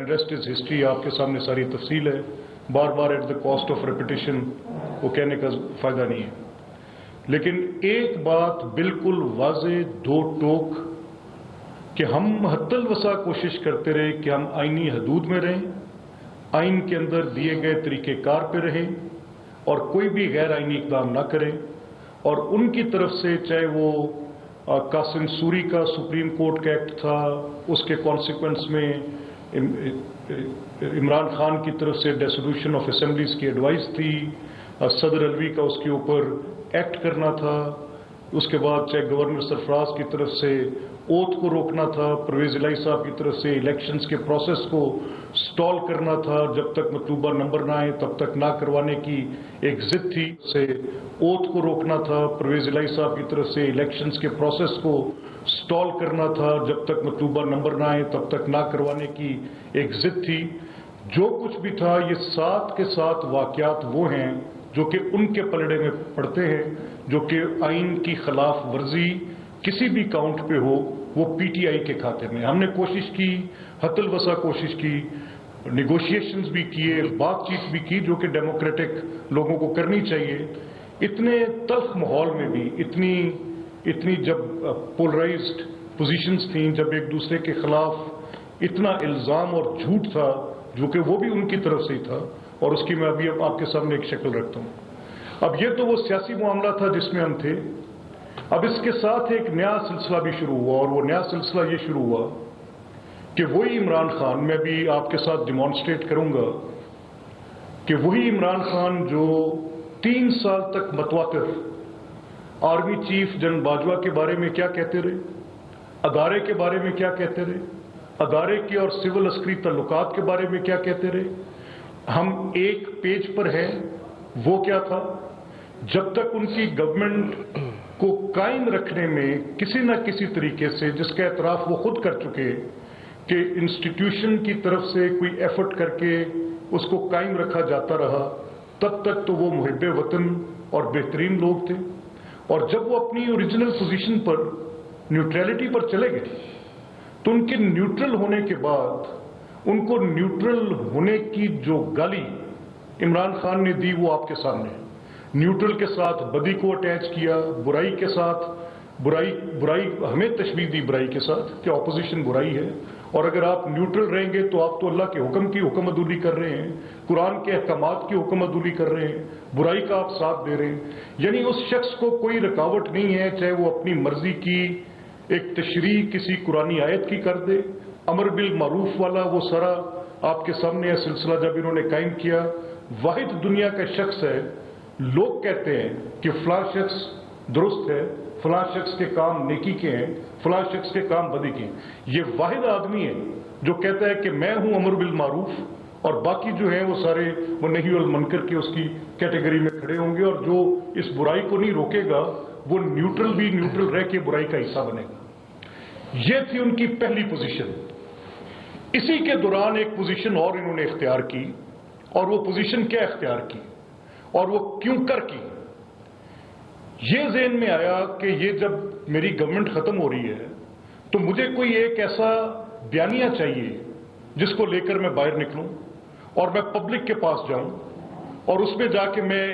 Rest is history, आपके सामने सारी तफसील है, बार बार at the cost of repetition वो कहने का फ़ायदा नहीं है। लेकिन एक बात बिल्कुल वाज़े दो टोक कि हम हद्दल वसा कोशिश करते रहे कि हम आइनी हदूद में रहें, आइन के अंदर दिए गए तरीक़ेकार पे रहें और कोई भी गैर आइनी इक़दाम ना करें। और उनकी तरफ से चाहे वो कासिम सूरी का सुप्रीम कोर्ट का एक्ट था, उसके कॉन्सिक्वेंस में इमरान खान की तरफ से डिसोल्यूशन ऑफ असेंबलीज़ की एडवाइस थी, सदर अलवी का उसके ऊपर एक्ट करना था, उसके बाद चाहे गवर्नर सरफराज की तरफ से ओथ को रोकना था, परवेज़ इलाही साहब की तरफ से इलेक्शंस के प्रोसेस को स्टॉल करना था, जब तक मतलूबा नंबर ना आए तब तक ना करवाने की एक जिद थी, से ओथ को रोकना था, परवेज़ इलाही साहब की तरफ से इलेक्शंस के प्रोसेस को स्टॉल करना था, जब तक मतलूबा नंबर ना आए तब तक ना करवाने की एक जिद थी। जो कुछ भी था, ये साथ के साथ वाक़यात वो हैं जो कि उनके पलड़े में पड़ते हैं, जो कि आइन की खिलाफ वर्जी किसी भी काउंट पे हो वो पीटीआई के खाते में। हमने कोशिश की, हतल वसा कोशिश की, निगोशिएशंस भी किए, बातचीत भी की, जो कि डेमोक्रेटिक लोगों को करनी चाहिए। इतने तल्ख माहौल में भी इतनी जब पोलराइज्ड पोजीशंस थी, जब एक दूसरे के खिलाफ इतना इल्ज़ाम और झूठ था, जो कि वो भी उनकी तरफ से ही था, और उसकी मैं अभी आपके सामने एक शक्ल रखता हूँ। अब ये तो वो सियासी मामला था जिसमें हम थे। अब इसके साथ एक नया सिलसिला भी शुरू हुआ, और वो नया सिलसिला ये शुरू हुआ कि वही इमरान खान, मैं भी आपके साथ डिमॉन्स्ट्रेट करूंगा कि वही इमरान खान जो 3 साल तक मतवातिर आर्मी चीफ जनरल बाजवा के बारे में क्या कहते रहे, अदारे के बारे में क्या कहते रहे, अदारे के और सिविल अस्करी तल्लुकात के बारे में क्या कहते रहे, हम एक पेज पर हैं, वो क्या था। जब तक उनकी गवर्नमेंट को कायम रखने में किसी न किसी तरीके से, जिसका एतराफ़ वो खुद कर चुके कि इंस्टीट्यूशन की तरफ से कोई एफर्ट करके उसको कायम रखा जाता रहा, तब तक तो वो मुहिब्बे वतन और बेहतरीन लोग थे। और जब वो अपनी ओरिजिनल पोजीशन पर, न्यूट्रलिटी पर चले गए, तो उनके न्यूट्रल होने के बाद उनको न्यूट्रल होने की जो गाली इमरान खान ने दी वो आपके सामने है। न्यूट्रल के साथ बदी को अटैच किया, बुराई के साथ बुराई हमें तशबीह दी बुराई के साथ कि ऑपोजिशन बुराई है, और अगर आप न्यूट्रल रहेंगे तो आप तो अल्लाह के हुक्म की हुक्म अदूली कर रहे हैं, कुरान के अहकामात की हुक्म अदूली कर रहे हैं, बुराई का आप साथ दे रहे हैं। यानी उस शख्स को कोई रुकावट नहीं है, चाहे वो अपनी मर्जी की एक तशरीह किसी कुरानी आयत की कर दे, अमर बिल मारूफ वाला वो सारा आपके सामने यह सिलसिला जब इन्होंने कायम किया, वाहिद दुनिया का शख्स है। लोग कहते हैं कि फलां शख्स दुरुस्त है, फलां शख्स के काम नेकी के हैं, फलां शख्स के काम बदी के हैं। ये वाहिद आदमी है जो कहता है कि मैं हूं अमर बिल मारूफ, और बाकी जो है वो सारे वो नहीं वल मुनकर के उसकी कैटेगरी में खड़े होंगे, और जो इस बुराई को नहीं रोकेगा वो न्यूट्रल भी न्यूट्रल रह के बुराई का हिस्सा बनेगा। ये थी उनकी पहली पोजीशन। इसी के दौरान एक पोजीशन और इन्होंने इख्तियार की, और वो पोजीशन क्या इख्तियार की और वो क्यों कर की। ये ज़हन में आया कि ये जब मेरी गवर्नमेंट खत्म हो रही है तो मुझे कोई एक ऐसा बयानिया चाहिए जिसको लेकर मैं बाहर निकलूं और मैं पब्लिक के पास जाऊं और उसमें जाके मैं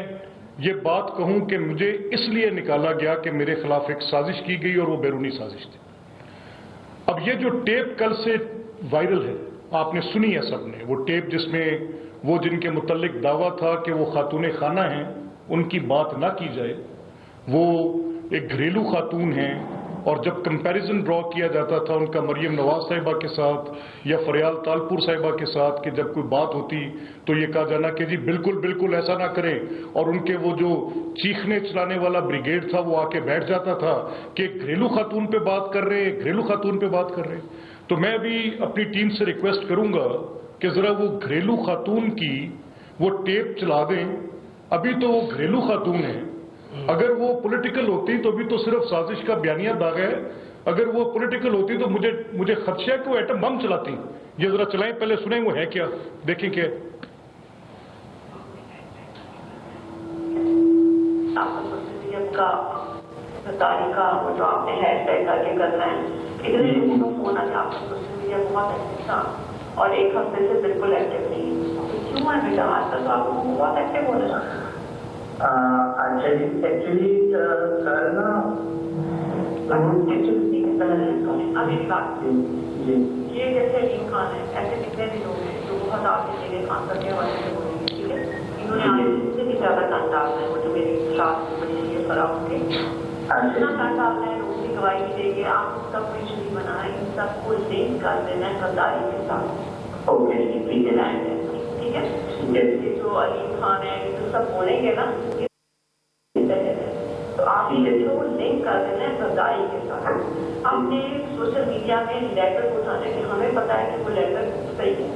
ये बात कहूं कि मुझे इसलिए निकाला गया कि मेरे खिलाफ एक साजिश की गई और वो बैरूनी साजिश थी। अब ये जो टेप कल से वायरल है, आपने सुनी है सबने, वो टेप जिसमें वो जिनके मुतल्लिक दावा था कि वो खातून खाना हैं, उनकी बात ना की जाए, वो एक घरेलू खातून हैं, और जब कंपैरिजन ड्रॉ किया जाता था उनका मरियम नवाज साहिबा के साथ या फरियाल तालपुर साहिबा के साथ कि जब कोई बात होती तो ये कहा जाना कि जी बिल्कुल बिल्कुल ऐसा ना करें, और उनके वो जो चीखने चलाने वाला ब्रिगेड था वो आके बैठ जाता था कि घरेलू खातून पे बात कर रहे हैं, घरेलू खातून पे बात कर रहे हैं। तो मैं भी अपनी टीम से रिक्वेस्ट करूंगा कि जरा वो घरेलू खातून की वो टेप चला दें। अभी तो वो घरेलू खातून है, अगर वो पॉलिटिकल होती तो अभी तो सिर्फ साजिश का बयानिया दाग है, अगर वो पॉलिटिकल होती तो मुझे खदशा है कि वो एटम बम चलाती। ये जरा चलाएं, पहले सुने वो है क्या, देखें क्या। तारीखा वो जो आपने हैशटैग करके करना है, इधर होना कि आपका सोशल मीडिया बहुत अच्छा और 1 हफ्ते से बिल्कुल एक्टिव नहीं है। तो क्यों है बेटा? आजकल तो आप लोगों को बहुत एक्टिव हो रहा है। अच्छा जी, एक्चुअली सर ना अभी भी बात जी ये जैसे अलीम खान है, ऐसे कितने भी लोग हैं जो बहुत आपके जगह काम करने वाले से बोलेंगे, ठीक है? इन्होंने आज से भी ज्यादा काम डालना है, वो जो मेरी क्लास में बड़ी चीजें फराम थे इतना काम डालना है, लोगों की गवाही भी देंगे, आप उसका कोई नहीं बनाए, इन सबको लिंक कर देना है गद्दारी के साथ। ओके ठीक है? ये जो अलीम खान है ये तो सब बोलेंगे ना, तो आप इसको लिंक कर देना है गद्दारी के साथ। आपने सोशल मीडिया में लेटर उठाने के हमें पता है कि वो लेटर सही है,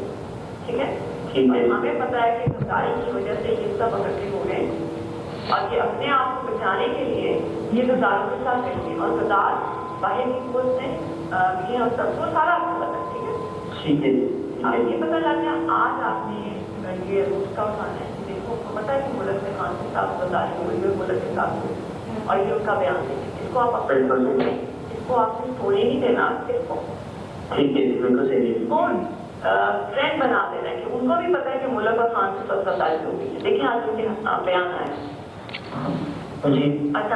ठीक है? और हमें पता है कि गद्दारी की वजह से ये सब इकट्ठे हो गए और ये अपने आप को बचाने के लिए ये गद्दारों के साथ बैठे और गद्दार बाहर की पुलिस ने भी हम सबको सारा आपको पता है, ठीक है? अब ये पता लग गया आज आपने ये रूट का उठाना है, देखो पता है कि मुल्क से खान के साथ गद्दारी हुई है, मुल्क के साथ और ये उनका बयान है, इसको आप अपने इसको आपने छोड़े नहीं देना, इसको ठीक है बिल्कुल सही है। कौन फ्रेंड बना देना है कि उनको भी पता है कि मुल्क और खान से सब गद्दारी हो गई है। देखिए आज उनके बयान आया जी। अच्छा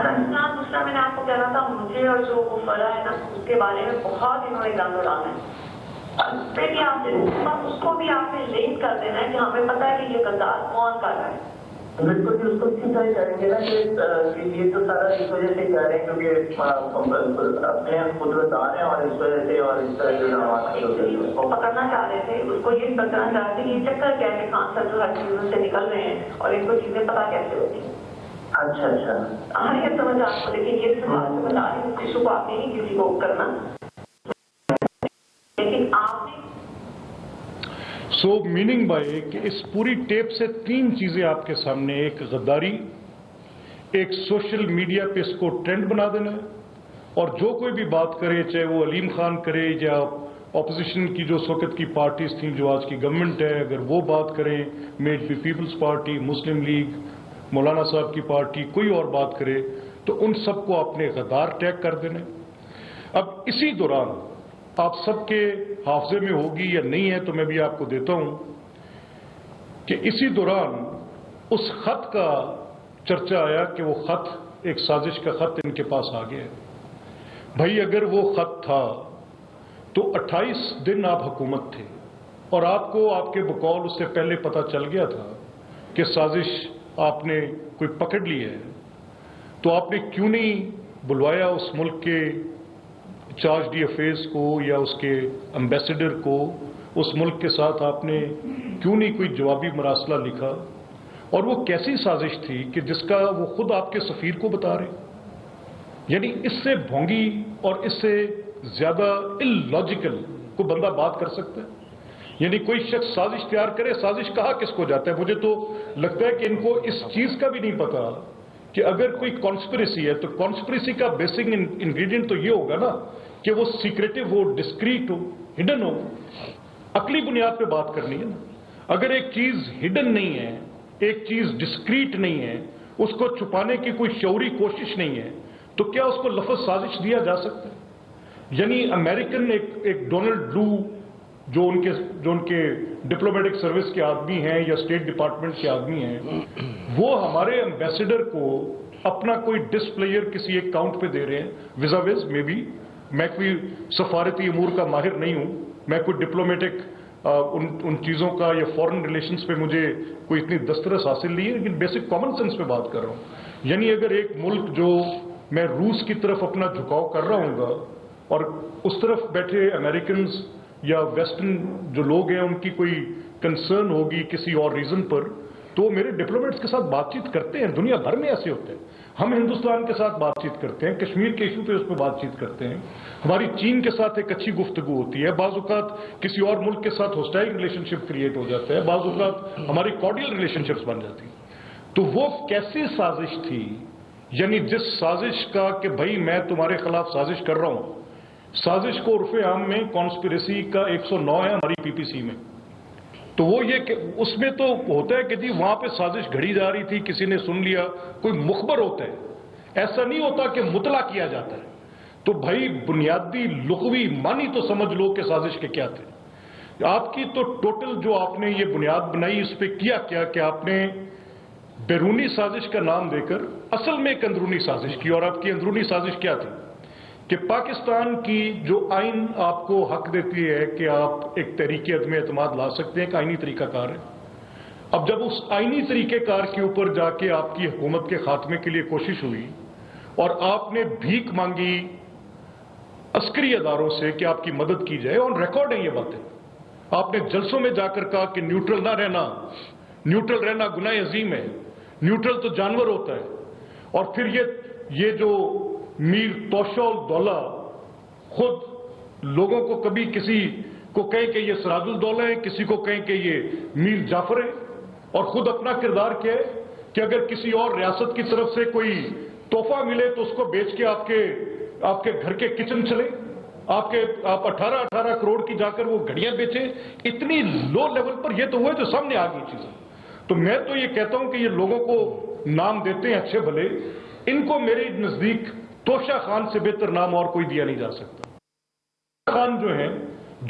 दूसरा मैंने आपको कहना था, मुझे और जो वो फरा है ना उसके बारे में बहुत इन्होंने गंद उड़ाना है, भी आप उसको भी आपने लिंक कर देना है कि हमें पता है कि ये गद्दार कौन कर रहा है। बिल्कुल भी उसको सीधा ही करेंगे ना कि ये तो सारा इस वजह से कर रहे हैं क्योंकि अपने खुद गद्दार हैं और इस वजह से और इस तरह के उसको पकड़ना चाह रहे थे, उसको ये पकड़ना चाह रहे थे कि ये चक्कर क्या है खान सर जो हर चीजों से निकल रहे हैं और इनको चीजें पता कैसे होती हैं। अच्छा हाँ ये समझ आपको, लेकिन ये समाज से बता रही इस इशू को आपने ही किसी को करना, लेकिन आपने सो मीनिंग बाय कि इस पूरी टेप से 3 चीजें आपके सामने, एक गद्दारी, एक सोशल मीडिया पे इसको ट्रेंड बना देना है और जो कोई भी बात करे चाहे वो अलीम खान करे या ऑपोजिशन की जो उस वक्त की पार्टीज थी जो आज की गवर्नमेंट है, अगर वो बात करें, मेड बी पीपल्स पार्टी, मुस्लिम लीग, मौलाना साहब की पार्टी, कोई और बात करे तो उन सबको आपने गद्दार टैग कर देना है। अब इसी दौरान आप सबके हाफजे में होगी या नहीं है तो मैं भी आपको देता हूं कि इसी दौरान उस खत का चर्चा आया कि वो खत एक साजिश का खत इनके पास आ गया है। भाई अगर वो खत था तो 28 दिन आप हुकूमत थे और आपको आपके बकौल उससे पहले पता चल गया था कि साजिश आपने कोई पकड़ ली है, तो आपने क्यों नहीं बुलवाया उस मुल्क के चार्ज डी अफेयर्स को या उसके एम्बेसडर को, उस मुल्क के साथ आपने क्यों नहीं कोई जवाबी मरासला लिखा? और वो कैसी साजिश थी कि जिसका वो खुद आपके सफीर को बता रहे, यानी इससे भोंगी और इससे ज्यादा इलॉजिकल को बंदा बात कर सकता है? यानी कोई शख्स साजिश तैयार करे, साजिश कहा किसको जाता है? मुझे तो लगता है कि इनको इस चीज का भी नहीं पता कि अगर कोई कॉन्स्पिरेसी है तो कॉन्स्पिरेसी का बेसिक इंग्रेडिएंट तो ये होगा ना कि वो सीक्रेटिव हो, डिस्क्रीट हो, हिडन हो। अकली बुनियाद पे बात करनी है ना। अगर एक चीज हिडन नहीं है, एक चीज डिस्क्रीट नहीं है, उसको छुपाने की कोई शौरी कोशिश नहीं है, तो क्या उसको लफ्ज साजिश दिया जा सकता है? यानी अमेरिकन एक डोनाल्ड ड्रू जो उनके डिप्लोमेटिक सर्विस के आदमी हैं या स्टेट डिपार्टमेंट के आदमी हैं, वो हमारे एम्बेसडर को अपना कोई डिस्प्लेयर किसी एक काउंट पे दे रहे हैं विजाविज में भी। मैं कोई सफारती अमूर का माहिर नहीं हूं, मैं कोई डिप्लोमेटिक उन चीज़ों का या फॉरेन रिलेशंस पे मुझे कोई इतनी दस्तरस हासिल नहीं है, लेकिन बेसिक कॉमन सेंस पे बात कर रहा हूं। यानी अगर एक मुल्क जो मैं रूस की तरफ अपना झुकाव कर रहा हूँगा और उस तरफ बैठे अमेरिकन या वेस्टर्न जो लोग हैं उनकी कोई कंसर्न होगी किसी और रीजन पर, तो मेरे डिप्लोमेट्स के साथ बातचीत करते हैं। दुनिया भर में ऐसे होते हैं। हम हिंदुस्तान के साथ बातचीत करते हैं, कश्मीर के इशू पे उस पर बातचीत करते हैं, हमारी चीन के साथ एक अच्छी गुफ्तगू होती है, बाज़-औक़ात किसी और मुल्क के साथ होस्टाइल रिलेशनशिप क्रिएट हो जाता है, बाज़-औक़ात हमारी कॉर्डियल रिलेशनशिप्स बन जाती हैं। तो वो कैसी साजिश थी, यानी जिस साजिश का कि भाई मैं तुम्हारे खिलाफ साजिश कर रहा हूं, साजिश को उर्फ़े आम में कॉन्स्पिरेसी का 109 है हमारी पीपीसी में। तो वो ये कि उसमें तो होता है कि जी वहां पे साजिश घड़ी जा रही थी, किसी ने सुन लिया, कोई मुखबर होता है, ऐसा नहीं होता कि मुतला किया जाता है। तो भाई बुनियादी लुग़वी मानी तो समझ लो कि साजिश के क्या थे। آپ کی تو ٹوٹل جو آپ نے یہ بنیاد بنائی اس پہ کیا کیا کہ آپ نے بیرونی سازش کا نام دے کر اصل میں ایک اندرونی سازش کی. اور آپ کی اندرونی سازش کیا تھی کہ پاکستان کی جو آئین آپ کو حق دیتی ہے کہ آپ ایک تحریک عدم اعتماد لا سکتے ہیں، ایک آئینی طریقہ کار ہے. اب جب اس آئینی طریقہ کار کے اوپر جا کے آپ کی حکومت کے خاتمے کے لیے کوشش ہوئی اور آپ نے بھیک مانگی عسکری اداروں سے کہ آپ کی مدد کی جائے، اور ریکارڈ ہیں یہ باتیں، آپ نے جلسوں میں جا کر کہا کہ نیوٹرل نہ رہنا، نیوٹرل رہنا گناہ عظیم ہے، نیوٹرل تو جانور ہوتا ہے. اور پھر یہ جو میر توشہ الدولہ خود لوگوں کو کبھی کسی کو کہیں کہ یہ سراج الدولہ ہے، کسی کو کہیں کہ یہ میر جعفر ہے، اور خود اپنا کردار کیا ہے کہ اگر کسی اور ریاست کی طرف سے کوئی تحفہ ملے تو اس کو بیچ کے آپ کے گھر کے کچن چلے، آپ 18 کروڑ کی جا کر وہ گھڑیاں بیچے. اتنی لو لیول پر یہ تو ہوئے جو سامنے آ گئی چیزیں. تو میں تو یہ کہتا ہوں کہ یہ لوگوں کو نام دیتے ہیں اچھے بھلے، ان کو میرے نزدیک توشہ خان سے بہتر نام اور کوئی دیا نہیں جا سکتا. خان جو ہیں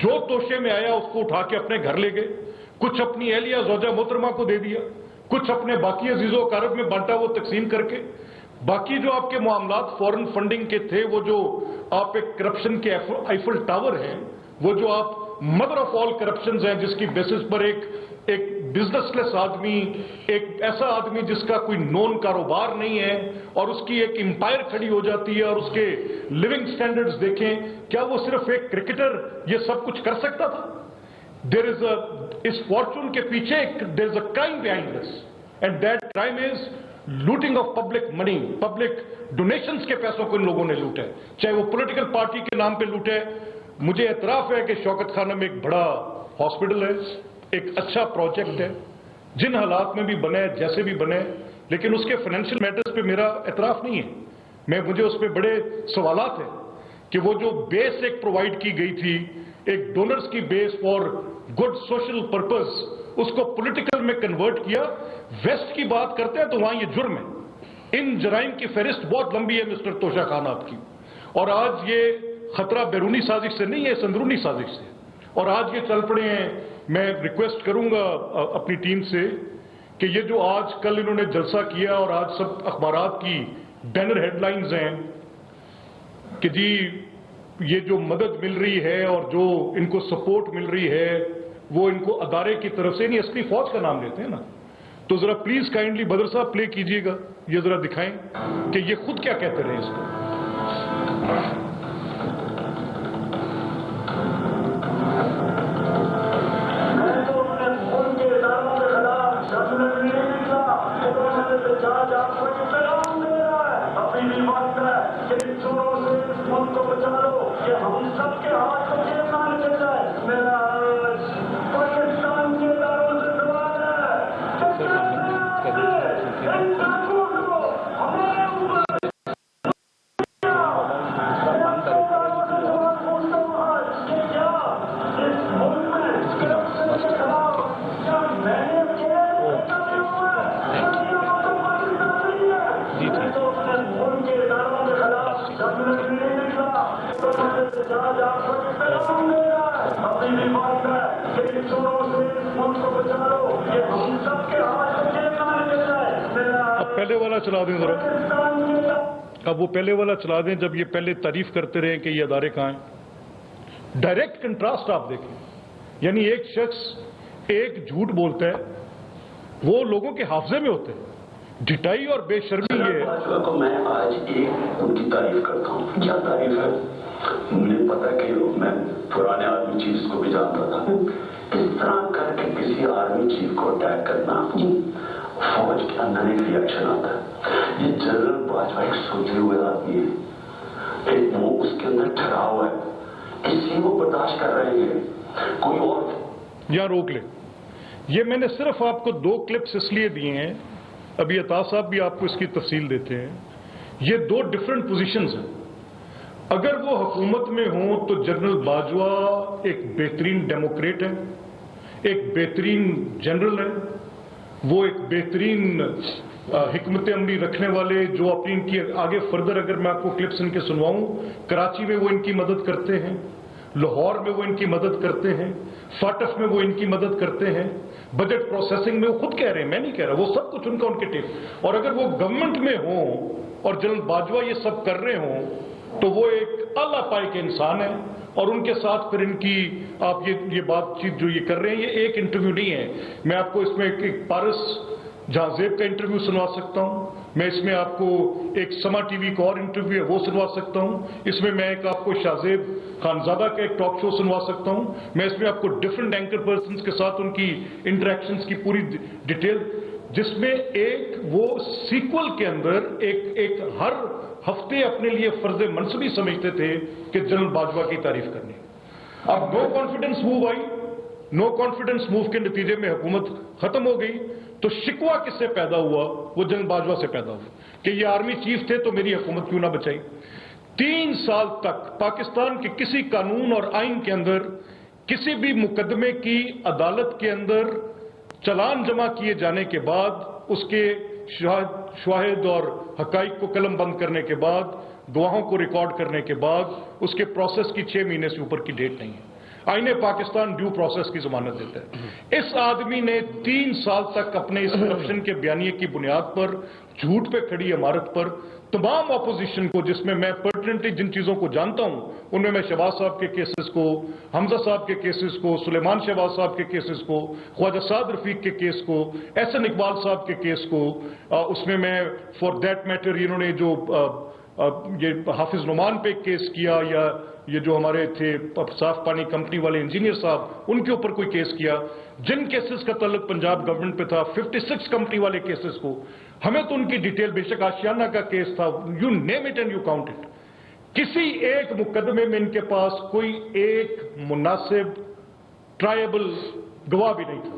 جو توشے میں آیا اس کو اٹھا کے اپنے گھر لے گئے، کچھ اپنی اہلیہ زوجہ محترمہ کو دے دیا، کچھ اپنے باقی عزیز و اقارب میں بانٹا وہ تقسیم کر کے. باقی جو آپ کے معاملات فورن فنڈنگ کے تھے، وہ جو آپ ایک کرپشن کے آئیفل ٹاور ہیں، وہ جو آپ مدر آف آل کرپشنز ہیں، جس کی بیسس پر ایک بزنس لیس آدمی، ایک ایسا آدمی جس کا کوئی نون کاروبار نہیں ہے اور اس کی ایک امپائر کھڑی ہو جاتی ہے، اور اس کے لیونگ سٹینڈرڈز دیکھیں، کیا وہ صرف ایک کرکٹر یہ سب کچھ کر سکتا تھا؟ اس فارچون کے پیچھے there is a crime behind this, and that crime is looting of public money, public donations کے پیسوں کو ان لوگوں نے لوٹا ہے، چاہے وہ پولیٹیکل پارٹی کے نام پہ لوٹے. مجھے اعتراف ہے کہ شوکت خانہ میں ایک بڑا ہاسپٹل ہے، ایک اچھا پروجیکٹ ہے، جن حالات میں بھی بنے جیسے بھی بنے، لیکن اس کے فائنینشیل میٹرز پہ میرا اعتراف نہیں ہے. مجھے اس پہ بڑے سوالات ہیں کہ وہ جو بیس ایک پرووائڈ کی گئی تھی، ایک ڈونرز کی بیس فار گڈ سوشل پرپز، اس کو پولیٹیکل میں کنورٹ کیا. ویسٹ کی بات کرتے ہیں تو وہاں یہ جرم ہے. ان جرائم کی فہرست بہت لمبی ہے مسٹر توشہ خان آپ کی. اور آج یہ خطرہ بیرونی سازش سے نہیں ہے، اس اندرونی سازش سے. اور آج یہ چل پڑے ہیں. میں ریکویسٹ کروں گا اپنی ٹیم سے کہ یہ جو آج کل انہوں نے جلسہ کیا اور آج سب اخبارات کی بینر ہیڈ لائنز ہیں کہ جی یہ جو مدد مل رہی ہے اور جو ان کو سپورٹ مل رہی ہے وہ ان کو ادارے کی طرف سے نہیں، عسکری فوج کا نام لیتے ہیں نا. تو ذرا پلیز کائنڈلی بدر صاحب پلے کیجئے گا، یہ ذرا دکھائیں کہ یہ خود کیا کہتے رہے اس کو. پہلے والا چلا دیں ذرا. اب وہ پہلے والا چلا دیں جب یہ پہلے تعریف کرتے رہے کہ یہ ادارے کہاں ہیں. ڈائریکٹ کنٹراسٹ آپ دیکھیں، یعنی ایک شخص ایک جھوٹ بولتا ہے وہ لوگوں کے حافظے میں ہوتے ہیں. ڈٹائی اور بے شرمی یہ کو میں آج ایک ان کی تعریف کرتا ہوں. کیا تعریف ہے؟ مجھے پتا کہ میں پرانے آرمی چیف کو بھی جانتا تھا. اس طرح کر کے کسی آرمی چیف کو اٹیک کرنا فوج کے اندر ایک ریئیکشن آتا ہے. یہ جنرل باجوہ ایک سوچے ہوئے آدمی ہے، ایک وہ اس کے اندر ٹھہرا ہوا ہے، اس لیے وہ برداشت کر رہے ہیں. کوئی اور یہاں روک لیں. یہ میں نے صرف آپ کو 2 کلپس اس لیے دیے ہیں، ابھی عطا صاحب بھی آپ کو اس کی تفصیل دیتے ہیں. یہ 2 ڈیفرنٹ پوزیشنز ہیں. اگر وہ حکومت میں ہوں تو جنرل باجوہ ایک بہترین ڈیموکریٹ ہے، ایک بہترین جنرل ہے، وہ ایک بہترین حکمت عملی رکھنے والے جو اپنی ان کی آگے فردر اگر میں آپ کو کلپس ان کے سنواؤں، کراچی میں وہ ان کی مدد کرتے ہیں، लाहौर में वो इनकी मदद करते हैं, फाटफ में वो इनकी मदद करते हैं, बजट प्रोसेसिंग में वो खुद कह रहे हैं, मैं नहीं कह रहा, वो सब कुछ उनके टेप। और अगर वो गवर्नमेंट में हो और जनरल बाजवा ये सब कर रहे हो तो वो एक आला पाई के इंसान है। और उनके साथ फिर इनकी आप ये बातचीत जो ये कर रहे हैं, ये एक इंटरव्यू नहीं है। मैं आपको इसमें एक पारस जहाजेब का इंटरव्यू सुनवा सकता हूं, मैं इसमें आपको एक समा टीवी का और इंटरव्यू है वो सुनवा सकता हूं, इसमें मैं एक आपको शाहजेब खानजादा का एक टॉक शो सुनवा सकता हूं, मैं इसमें आपको डिफरेंट एंकर पर्सन्स के साथ उनकी इंटरेक्शंस की पूरी डिटेल, जिसमें एक वो सीक्वल के अंदर एक हर हफ्ते अपने लिए फर्ज मनसबी समझते थे कि जनरल बाजवा की तारीफ करनी। अब नो कॉन्फिडेंस मूव आई, नो कॉन्फिडेंस मूव के नतीजे में हुकूमत खत्म हो गई, तो शिकवा किससे पैदा हुआ? वो जनरल बाजवा से पैदा हुआ कि ये आर्मी चीफ थे तो मेरी हुकूमत क्यों ना बचाई। 3 साल तक पाकिस्तान के किसी कानून और आइन के अंदर किसी भी मुकदमे की अदालत के अंदर चालान जमा किए जाने के बाद, उसके शाहिद और हकाइक को कलम बंद करने के बाद, गवाहों को रिकॉर्ड करने के बाद, उसके प्रोसेस की 6 महीने से ऊपर की डेट नहीं है। आईने पाकिस्तान ड्यू प्रोसेस की जमानत देता है। इस आदमी ने 3 साल तक अपने इस करप्शन के बयानिए की बुनियाद पर, झूठ पे खड़ी इमारत पर, तमाम अपोजिशन को, जिसमें मैं पर्टिनेंटली जिन चीजों को जानता हूं उनमें मैं शहबाज साहब के केसेस को, हमजा साहब के केसेस को, सुलेमान शहबाज साहब के केसेस को, ख्वाजा साद रफीक के केस को, एहसन इकबाल साहब के केस को, उसमें मैं फॉर दैट मैटर इन्होंने जो ये हाफिज नुमान पे केस किया, या ये जो हमारे थे साफ पानी कंपनी वाले इंजीनियर साहब, उनके ऊपर कोई केस किया, जिन केसेस का तल्लुक पंजाब गवर्नमेंट पे था, 56 कंपनी वाले केसेस को, हमें तो उनकी डिटेल, बेशक आशियाना का केस था, you name it and you count it, किसी एक मुकदमे में इनके पास कोई एक मुनासिब ट्रायबल गवाह भी नहीं था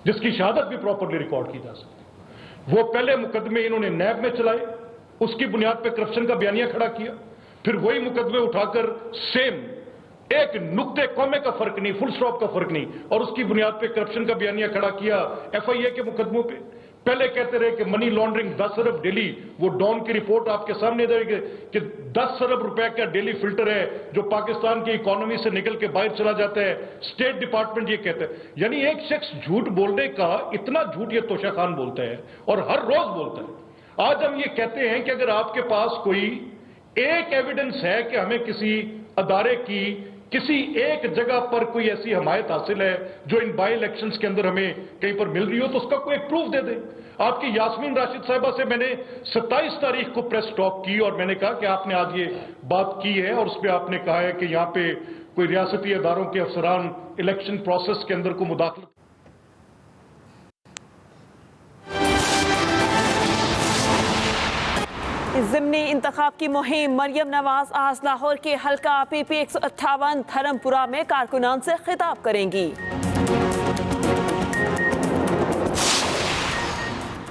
जिसकी शहादत भी प्रॉपरली रिकॉर्ड की जा सकती। वो पहले मुकदमे इन्होंने नैब में चलाए, उसकी बुनियाद पर करप्शन का बयानिया खड़ा किया, फिर वही मुकदमे उठाकर सेम एक नुक्ते कौमे का फर्क नहीं, फुल स्टॉप का फर्क नहीं, और उसकी बुनियाद पे करप्शन का बयानिया खड़ा किया FIA के मुकदमों पे। पहले कहते रहे कि मनी लॉन्ड्रिंग 10 अरब डेली, वो डॉन की रिपोर्ट आपके सामने देगी कि 10 अरब रुपए का डेली फिल्टर है जो पाकिस्तान की इकोनॉमी से निकल के बाहर चला जाता है, स्टेट डिपार्टमेंट ये कहता है। यानी एक शख्स झूठ बोलने का इतना झूठ ये तोशा खान बोलता है और हर रोज बोलता है। आज हम ये कहते हैं कि अगर आपके पास कोई एक एविडेंस है कि हमें किसी अदारे की किसी एक जगह पर कोई ऐसी हमायत हासिल है जो इन बाई इलेक्शंस के अंदर हमें कहीं पर मिल रही हो, तो उसका कोई एक प्रूफ दे दे। आपकी यास्मीन राशिद साहिबा से मैंने 27 तारीख को प्रेस टॉक की और मैंने कहा कि आपने आज ये बात की है और उस पर आपने कहा है कि यहाँ पे कोई रियासती अदारों के अफसरान इलेक्शन प्रोसेस के अंदर को मुदाखलत। ज़िमनी इंतखाब की मुहिम, मरियम नवाज आज लाहौर के हल्का PP 158 धर्मपुरा में कारकुनान से खिताब करेंगी।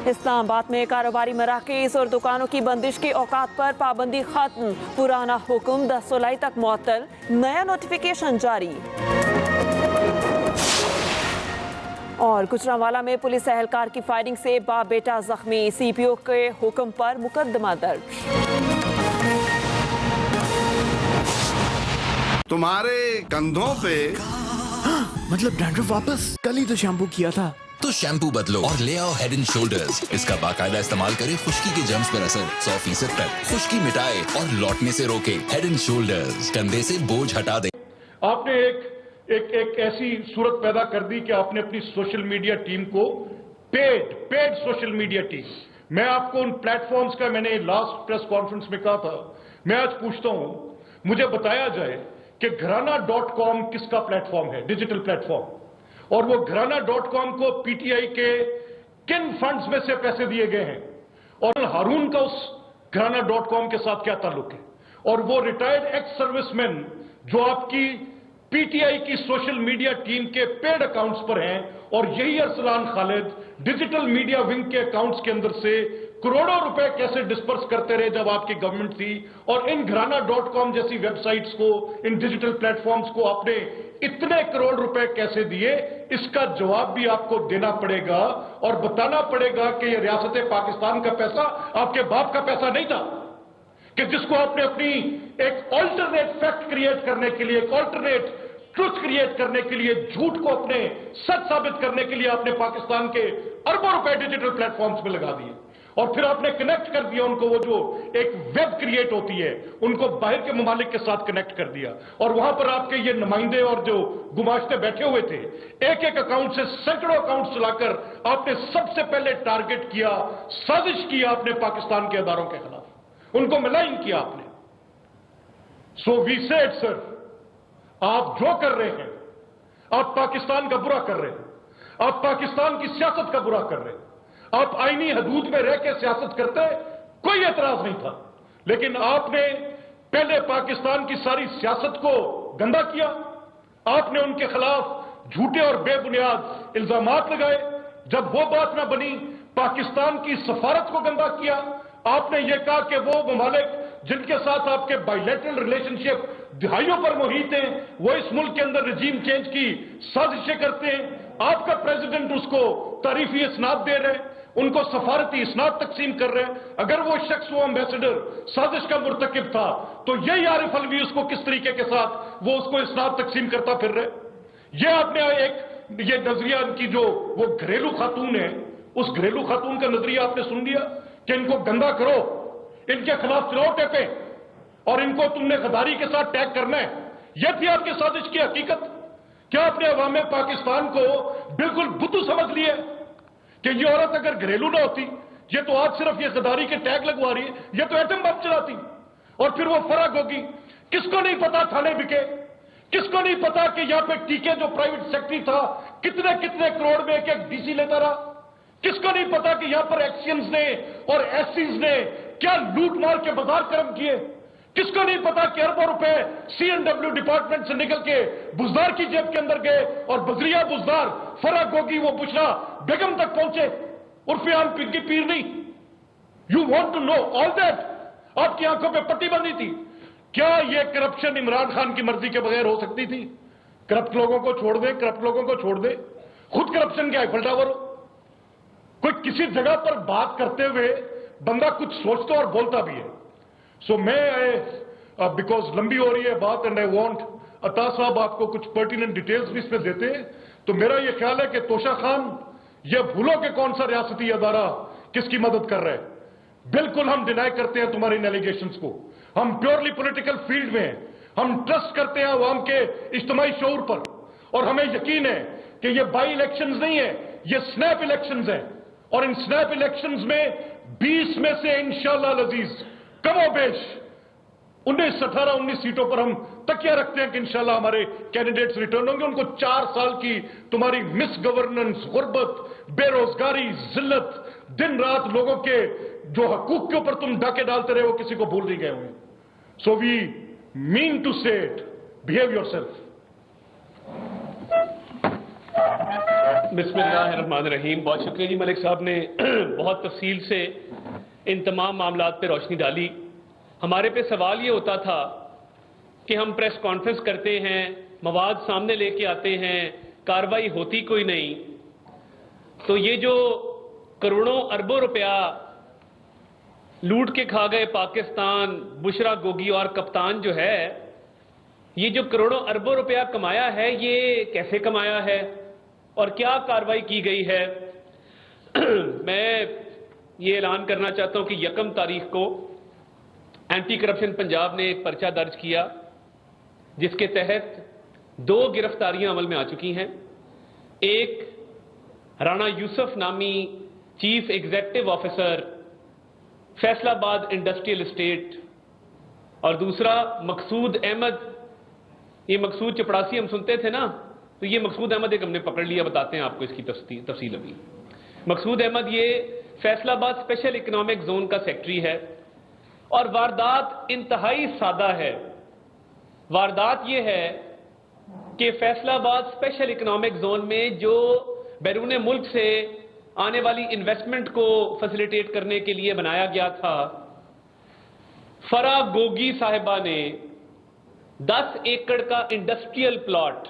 इस्लामाबाद में कारोबारी मराकज़ और दुकानों की बंदिश के औकात पर पाबंदी खत्म, पुराना हुक्म 10 जुलाई तक मुअत्तल, नया नोटिफिकेशन जारी। और गुजरांवाला में पुलिस एहलकार की फायरिंग से बाप बेटा जख्मी, CPO के हुक्म पर मुकदमा दर्ज। तुम्हारे कंधों पे मतलब डैंड्रफ वापस? कल ही तो शैम्पू किया था। तो शैम्पू बदलो और ले आओ हेड एंड शोल्डर्स। इसका बाकायदा इस्तेमाल करें खुश्की के जर्म्स पर असर 100% तक, खुश्की मिटाए और लौटने से रोके। हेड एंड शोल्डर्स, कंधे से बोझ हटा दे। आपने एक ऐसी सूरत पैदा कर दी कि आपने अपनी सोशल मीडिया टीम को पेड सोशल मीडिया टीम, मैं आपको उन प्लेटफॉर्म्स का, मैंने लास्ट प्रेस कॉन्फ्रेंस में कहा था, मैं आज पूछता हूं, मुझे बताया जाए कि घराना.com किसका प्लेटफॉर्म है, डिजिटल प्लेटफॉर्म, और वो घराना.com को PTI के किन फंड्स में से पैसे दिए गए हैं, और हारून का उस घराना.com के साथ क्या ताल्लुक है, और वो रिटायर्ड एक्स सर्विसमैन जो आपकी PTI की सोशल मीडिया टीम के पेड अकाउंट्स पर हैं, और यही Arsalan Khalid digital media wing के अकाउंट्स के अंदर से करोड़ों रुपए कैसे डिस्पर्स करते रहे जब आपकी गवर्नमेंट थी, और इन घराना.com जैसी वेबसाइट्स को, इन डिजिटल प्लेटफॉर्म्स को आपने इतने करोड़ रुपए कैसे दिए, इसका जवाब भी आपको देना पड़ेगा और बताना पड़ेगा कि यह रियासत पाकिस्तान का पैसा आपके बाप का पैसा नहीं था। कि जिसको आपने अपनी एक ऑल्टरनेट फैक्ट क्रिएट करने के लिए, एक ऑल्टरनेट ट्रुथ क्रिएट करने के लिए, झूठ को अपने सच साबित करने के लिए आपने पाकिस्तान के अरबों रुपए डिजिटल प्लेटफॉर्म्स में लगा दिए, और फिर आपने कनेक्ट कर दिया उनको, वो जो एक वेब क्रिएट होती है उनको बाहर के ममालिक के साथ कनेक्ट कर दिया, और वहां पर आपके ये नुमाइंदे और जो गुमाश्ते बैठे हुए थे, एक एक अकाउंट से सैकड़ों अकाउंट चलाकर आपने सबसे पहले टारगेट किया, साजिश किया आपने पाकिस्तान के अदारों के खिलाफ, उनको मलाइन किया आपने। सो वी सेड सर, आप जो कर रहे हैं, आप पाकिस्तान का बुरा कर रहे हैं, आप पाकिस्तान की सियासत का बुरा कर रहे हैं। आप आईनी हदूद में रह के सियासत करते, कोई एतराज नहीं था, लेकिन आपने पहले पाकिस्तान की सारी सियासत को गंदा किया, आपने उनके खिलाफ झूठे और बेबुनियाद इल्जामात लगाए, जब वो बात ना बनी पाकिस्तान की सफारत को गंदा किया, आपने ये कहा कि वो ममालिक जिनके साथ आपके बायलैटरल रिलेशनशिप दिहाइयों पर मुहित हैं, वो इस मुल्क के अंदर रजीम चेंज की साजिशें करते हैं, आपका प्रेसिडेंट उसको तारीफी इसनाद दे रहे हैं, उनको सफारती इसनाद तकसीम कर रहे हैं। अगर वो शख्स, वो एम्बेसडर साजिश का मुर्तकिब था, तो यही आरिफ अलवी उसको किस तरीके के साथ वो उसको इसनाद तकसीम करता फिर रहे। ये आपने एक ये नजरिया इनकी जो वो घरेलू खातून है, उस घरेलू खातून का नजरिया आपने सुन लिया कि इनको गंदा करो, इनके खिलाफ चुनाव टेपे और इनको तुमने गद्दारी के साथ टैग करना है। यह थी आपकी साजिश की हकीकत। क्या आपने अवाम पाकिस्तान को बिल्कुल बुद्धू समझ लिया कि ये औरत अगर घरेलू ना होती, ये तो आज सिर्फ ये गद्दारी के टैग लगवा रही है, ये तो एटम बम चलाती, और फिर वो फराग होगी। किसको नहीं पता थाने बिके, किसको नहीं पता कि यहां पे टीके जो प्राइवेट सेक्रेटरी था कितने कितने करोड़ में एक एक डीसी लेता रहा, किसको नहीं पता कि यहां पर एक्सियंस ने और एससीज ने क्या लूट मार के बाजार कर्म किए, किसको नहीं पता कि अरबों रुपए सीएनडब्ल्यू डिपार्टमेंट से निकल के बुजदार की जेब के अंदर गए और बजरिया बुजदार फराग गोगी वो बुशरा बेगम तक पहुंचे, उर्फे आम पिंकी पीर नहीं। You want to know all that? आपकी आंखों पे पट्टी बंधी थी। क्या ये करप्शन इमरान खान की मर्जी के बगैर हो सकती थी? करप्ट लोगों को छोड़ दे, करप्ट लोगों को छोड़ दे, खुद करप्शन के आईफल टावर हो। कोई किसी जगह पर बात करते हुए बंदा कुछ सोचता और बोलता भी है। सो मैं बिकॉज लंबी हो रही है बात एंड आई वांट अता साहब आपको कुछ पर्टिनेंट डिटेल्स भी इसमें देते हैं, तो मेरा यह ख्याल है कि तोशा खान ये भूलो कि कौन सा रियासती अदारा किसकी मदद कर रहा है। बिल्कुल हम डिनाई करते हैं तुम्हारी इन एलिगेशंस को। हम प्योरली पॉलिटिकल फील्ड में हैं, हम ट्रस्ट करते हैं अवाम के इज्तिमाई शऊर पर, और हमें यकीन है कि ये बाई इलेक्शंस नहीं है, ये स्नैप इलेक्शंस हैं, और इन स्नैप इलेक्शंस में 20 में से इंशाअल्लाह अजीज कमोबेश 19 सीटों पर हम तकिया रखते हैं कि इंशाअल्लाह हमारे कैंडिडेट्स रिटर्न होंगे। उनको 4 साल की तुम्हारी मिस गवर्नेंस, गुर्बत, बेरोजगारी, जिल्लत, दिन रात लोगों के जो हकूक के ऊपर तुम डाके डालते रहे, वो किसी को भूल नहीं गए हुए। सो वी मीन टू से इट, बिहेव योरसेल्फ। बिस्मिल्लाहिर्रहमानिर्रहीम। बहुत शुक्रिया जी, मलिक साहब ने बहुत तफसील से इन तमाम मामलात पे रोशनी डाली। हमारे पे सवाल ये होता था कि हम प्रेस कॉन्फ्रेंस करते हैं, मवाद सामने लेके आते हैं, कार्रवाई होती कोई नहीं। तो ये जो करोड़ों अरबों रुपया लूट के खा गए पाकिस्तान, बुशरा गोगी और कप्तान जो है, ये जो करोड़ों अरबों रुपया कमाया है, ये कैसे कमाया है और क्या कार्रवाई की गई है? मैं ये ऐलान करना चाहता हूं कि 1 तारीख को एंटी करप्शन पंजाब ने एक पर्चा दर्ज किया, जिसके तहत 2 गिरफ्तारियां अमल में आ चुकी हैं। एक राणा यूसुफ नामी chief executive officer Faisalabad industrial estate, और दूसरा मकसूद अहमद। ये मकसूद चपड़ासी हम सुनते थे ना, तो ये मकसूद अहमद एक हमने पकड़ लिया, बताते हैं आपको इसकी तफसील अभी। मकसूद अहमद ये फैसलाबाद स्पेशल इकोनॉमिक जोन का सेक्रेटरी है, और वारदात इंतहाई सादा है। वारदात ये है कि फैसलाबाद स्पेशल इकोनॉमिक जोन में जो बैरून मुल्क से आने वाली इन्वेस्टमेंट को फैसिलिटेट करने के लिए बनाया गया था, फरा गोगी साहिबा ने 10 एकड़ का इंडस्ट्रियल प्लॉट,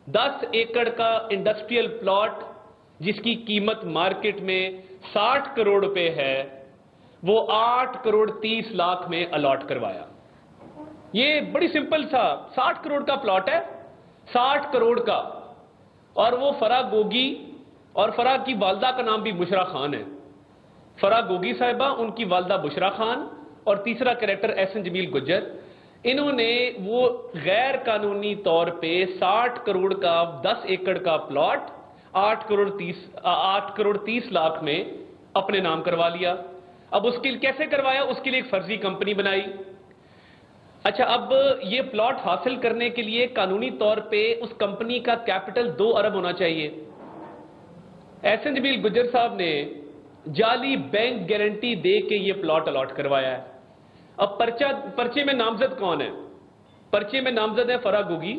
10 एकड़ का इंडस्ट्रियल प्लॉट जिसकी कीमत मार्केट में 60 करोड़ रुपए है, وہ 8 کروڑ 30 لاکھ میں الاٹ کروایا. یہ بڑی سمپل تھا, 60 کروڑ کا پلاٹ ہے, 60 کروڑ کا, اور وہ فرا گوگی, اور فرا کی والدہ کا نام بھی بشرا خان ہے. فرا گوگی صاحبہ, ان کی والدہ بشرا خان, اور تیسرا کریکٹر احسن جمیل گجر, انہوں نے وہ غیر قانونی طور پہ 60 کروڑ کا 10 ایکڑ کا پلاٹ 8 کروڑ 30 لاکھ میں اپنے نام کروا لیا. اب اس کے لیے کیسے کروایا؟ اس کے لیے ایک فرضی کمپنی بنائی. اچھا, اب یہ پلاٹ حاصل کرنے کے لیے قانونی طور پہ اس کمپنی کا کیپٹل 2 ارب ہونا چاہیے. احسن جمیل گجر صاحب نے جعلی بینک گارنٹی دے کے یہ پلاٹ الاٹ کروایا ہے. اب پرچے میں نامزد کون ہے؟ پرچے میں نامزد ہے فرا گوگی,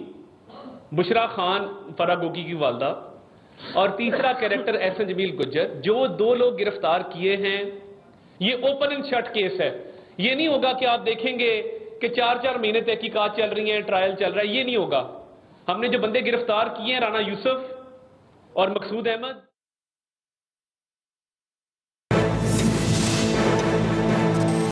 بشرا خان فرا گوگی کی والدہ, اور تیسرا کریکٹر احسن جمیل گجر. جو 2 لوگ گرفتار کیے ہیں, یہ اوپن اینڈ شٹ کیس ہے. یہ نہیں ہوگا کہ آپ دیکھیں گے کہ 4 مہینے تحقیقات چل رہی ہیں, ٹرائل چل رہا ہے, یہ نہیں ہوگا. ہم نے جو بندے گرفتار کیے ہیں, رانا یوسف اور مقصود احمد,